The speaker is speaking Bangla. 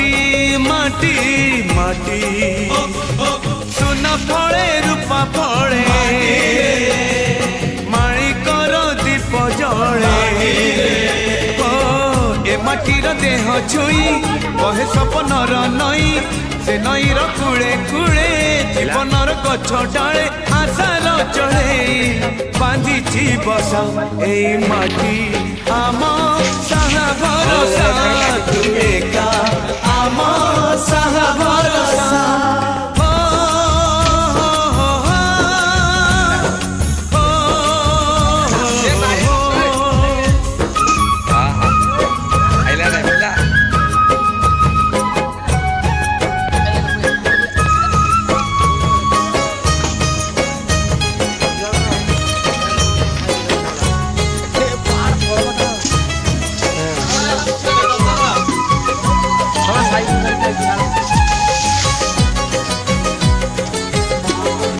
মাটি মাটি মাটি সোনা ফলে রূপা ফলে মালিকর দীপ জলে এ মাটির দেহ ছুঁই কহে স্বপ্নর নই সে নইর কূলে কূলে জীবনর গছ ডালে আশার চলে বাঁধিছি বসা এই মাটি আম সাহা ভরসা তু একা আম সাহা ভরসা Salah